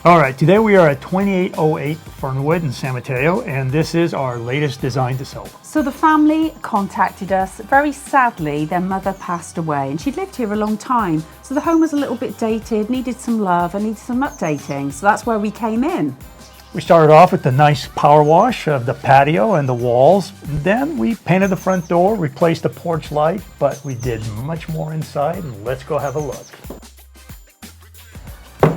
All right, today we are at 2808 Fernwood in San Mateo, and this is our latest design to sell. So the family contacted us. Very sadly, their mother passed away, and she'd lived here a long time. So the home was a little bit dated, needed some love, and needed some updating. So that's where we came in. We started off with the nice power wash of the patio and the walls. Then we painted the front door, replaced the porch light, but we did much more inside, and let's go have a look.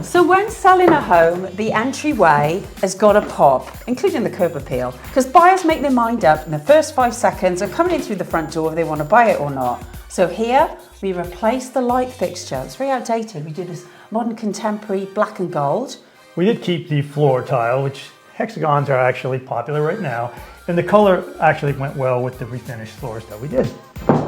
So when selling a home, the entryway has got to pop, including the curb appeal, because buyers make their mind up in the first 5 seconds of coming in through the front door if they want to buy it or not. So here we replaced the light fixture. It's very outdated. We did this modern contemporary black and gold. We did keep the floor tile, which hexagons are actually popular right now, and the color actually went well with the refinished floors that we did.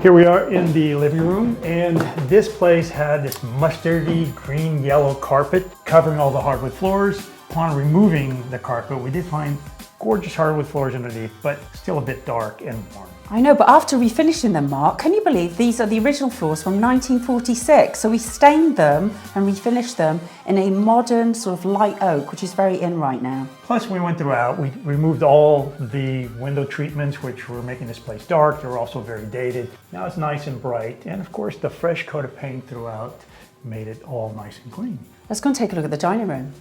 Here we are in the living room, and this place had this mustardy green yellow carpet covering all the hardwood floors. Upon removing the carpet, we did find gorgeous hardwood floors underneath, but still a bit dark and warm. I know, but after refinishing them, Mark, can you believe these are the original floors from 1946? So we stained them and refinished them in a modern sort of light oak, which is very in right now. Plus, we went throughout, we removed all the window treatments, which were making this place dark. They were also very dated. Now it's nice and bright. And of course, the fresh coat of paint throughout made it all nice and clean. Let's go and take a look at the dining room.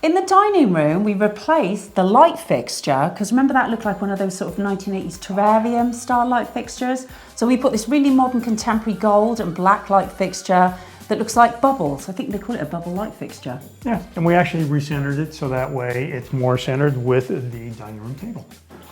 In the dining room, we replaced the light fixture, because remember that looked like one of those sort of 1980s terrarium style light fixtures? So we put this really modern contemporary gold and black light fixture that looks like bubbles. I think they call it a bubble light fixture. Yeah, and we actually recentered it so that way it's more centered with the dining room table.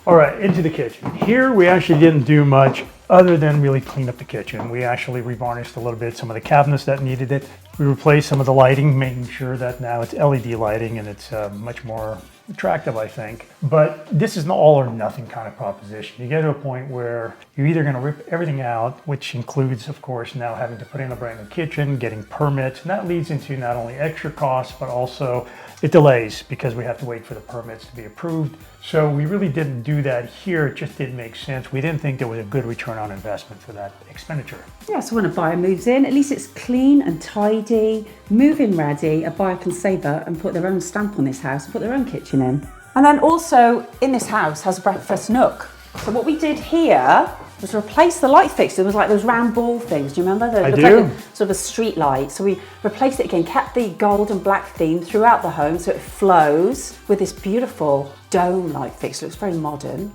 All right, into the kitchen. Here we actually didn't do much other than really clean up the kitchen. We actually revarnished a little bit some of the cabinets that needed it. We replaced some of the lighting, making sure that now it's LED lighting and it's much more attractive, I think. But this is an all or nothing kind of proposition. You get to a point where you're either going to rip everything out, which includes, of course, now having to put in a brand new kitchen, getting permits, and that leads into not only extra costs, but also it delays because we have to wait for the permits to be approved. So we really didn't do that here. It just didn't make sense. We didn't think there was a good return on investment for that expenditure. Yeah, so when a buyer moves in, at least it's clean and tidy, move-in ready. A buyer can save up and put their own stamp on this house and put their own kitchen in. And then also in this house has a breakfast nook. So what we did here was replace the light fixture. It was like those round ball things. Do you remember? I do. Like a, sort of a street light. So we replaced it again, kept the gold and black theme throughout the home so it flows with this beautiful dome light fixture. It looks very modern.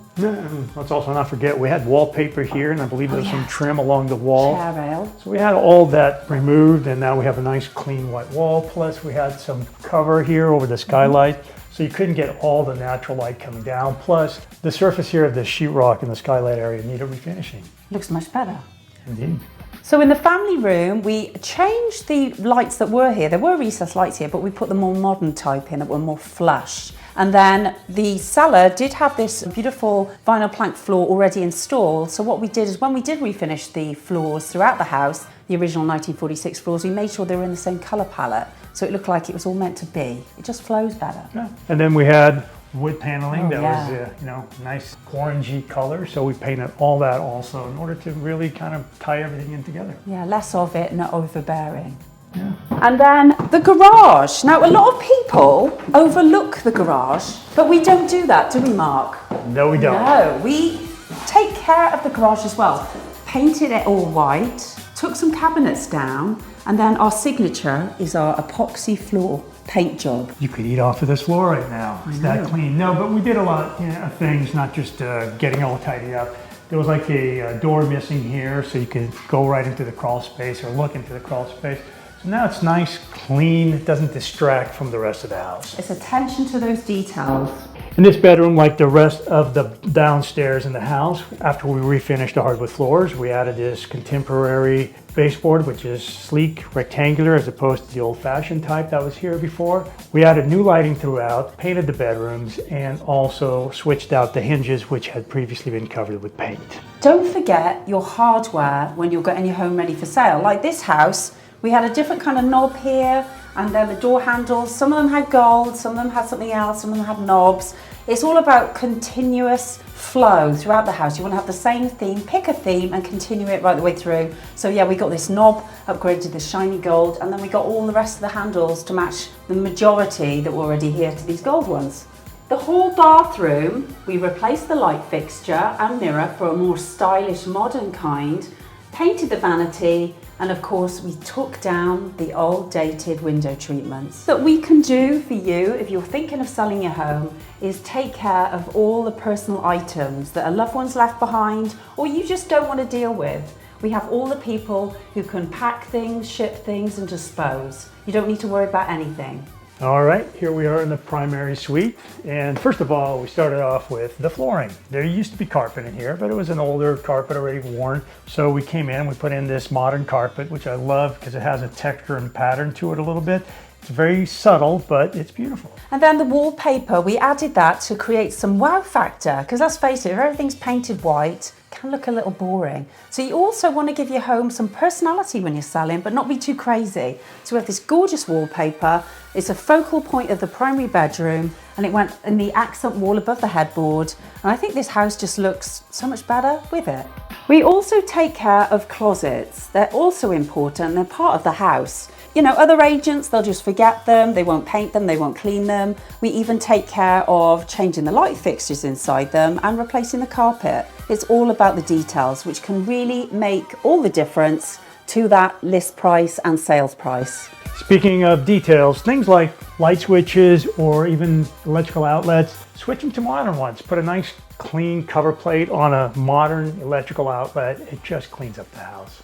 Let's also not forget we had wallpaper here, and I believe there's some trim along the wall. Chair rail. So we had all that removed, and now we have a nice clean white wall. Plus we had some cover here over the skylight. So you couldn't get all the natural light coming down. Plus, the surface here of the sheetrock in the skylight area needed refinishing. Looks much better. Indeed. So in the family room, we changed the lights that were here. There were recessed lights here, but we put the more modern type in that were more flush. And then the cellar did have this beautiful vinyl plank floor already installed. So what we did is when we did refinish the floors throughout the house, the original 1946 floors, we made sure they were in the same color palette. So it looked like it was all meant to be. It just flows better. Yeah. And then we had wood paneling that was nice orangey color. So we painted all that also in order to really kind of tie everything in together. Yeah, less of it, not overbearing. Yeah. And then the garage. Now, a lot of people overlook the garage, but we don't do that, do we, Mark? No, we don't. No, we take care of the garage as well. Painted it all white, took some cabinets down, and then our signature is our epoxy floor paint job. You could eat off of this floor right now. It's that clean. No, but we did a lot of things, not just getting all tidied up. There was like a door missing here, so you could go right into the crawl space or look into the crawl space. So now it's nice, clean, it doesn't distract from the rest of the house. It's attention to those details. In this bedroom, like the rest of the downstairs in the house, after we refinished the hardwood floors, we added this contemporary baseboard, which is sleek, rectangular, as opposed to the old-fashioned type that was here before. We added new lighting throughout, painted the bedrooms, and also switched out the hinges, which had previously been covered with paint. Don't forget your hardware when you're getting your home ready for sale. Like this house, we had a different kind of knob here, and then the door handles. Some of them had gold, some of them had something else, some of them had knobs. It's all about continuous flow throughout the house. You want to have the same theme, pick a theme and continue it right the way through. So yeah, we got this knob upgraded to the shiny gold, and then we got all the rest of the handles to match the majority that were already here to these gold ones. The hall bathroom, we replaced the light fixture and mirror for a more stylish modern kind, painted the vanity, and of course we took down the old dated window treatments. That we can do for you if you're thinking of selling your home is take care of all the personal items that a loved one's left behind or you just don't want to deal with. We have all the people who can pack things, ship things and dispose. You don't need to worry about anything. All right, here we are in the primary suite. And first of all, we started off with the flooring. There used to be carpet in here, but it was an older carpet already worn. So we came in, we put in this modern carpet, which I love because it has a texture and pattern to it a little bit. It's very subtle, but it's beautiful. And then the wallpaper, we added that to create some wow factor, because let's face it, if everything's painted white, it can look a little boring. So you also want to give your home some personality when you're selling, but not be too crazy. So we have this gorgeous wallpaper. It's a focal point of the primary bedroom, and it went in the accent wall above the headboard. And I think this house just looks so much better with it. We also take care of closets. They're also important. They're part of the house. You know, other agents, they'll just forget them, they won't paint them, they won't clean them. We even take care of changing the light fixtures inside them and replacing the carpet. It's all about the details, which can really make all the difference to that list price and sales price. Speaking of details, things like light switches or even electrical outlets, switch them to modern ones. Put a nice clean cover plate on a modern electrical outlet. It just cleans up the house.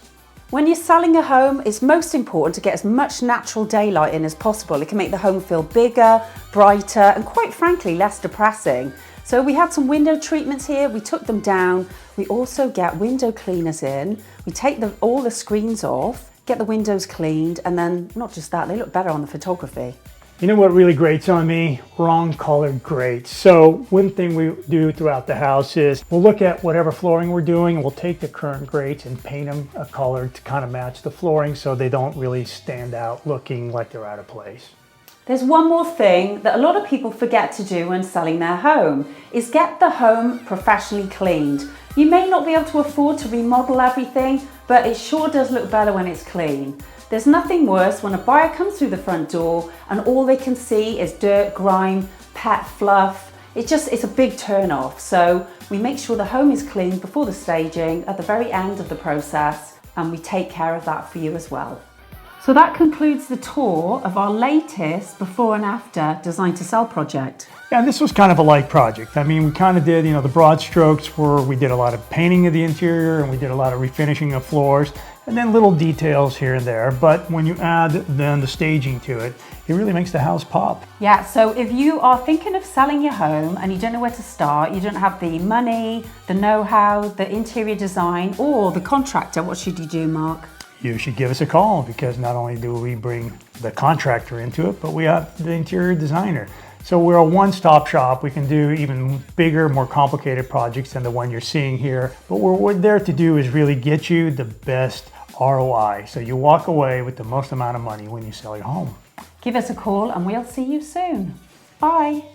When you're selling a home, it's most important to get as much natural daylight in as possible. It can make the home feel bigger, brighter, and quite frankly, less depressing. So we had some window treatments here, we took them down. We also get window cleaners in. We take all the screens off, get the windows cleaned, and then not just that, they look better on the photography. You know what really grates on me? Wrong colored grates. So one thing we do throughout the house is we'll look at whatever flooring we're doing and we'll take the current grates and paint them a color to kind of match the flooring so they don't really stand out looking like they're out of place. There's one more thing that a lot of people forget to do when selling their home is get the home professionally cleaned. You may not be able to afford to remodel everything, but it sure does look better when it's clean. There's nothing worse when a buyer comes through the front door and all they can see is dirt, grime, pet fluff. It's a big turn off. So we make sure the home is clean before the staging at the very end of the process, and we take care of that for you as well. So that concludes the tour of our latest before and after design to sell project. Yeah, this was kind of a light project. I mean, we kind of did, the broad strokes were we did a lot of painting of the interior and we did a lot of refinishing of floors and then little details here and there. But when you add then the staging to it, it really makes the house pop. Yeah, so if you are thinking of selling your home and you don't know where to start, you don't have the money, the know-how, the interior design, or the contractor, what should you do, Mark? You should give us a call because not only do we bring the contractor into it, but we have the interior designer. So we're a one-stop shop. We can do even bigger, more complicated projects than the one you're seeing here. But what we're there to do is really get you the best ROI. So you walk away with the most amount of money when you sell your home. Give us a call and we'll see you soon. Bye.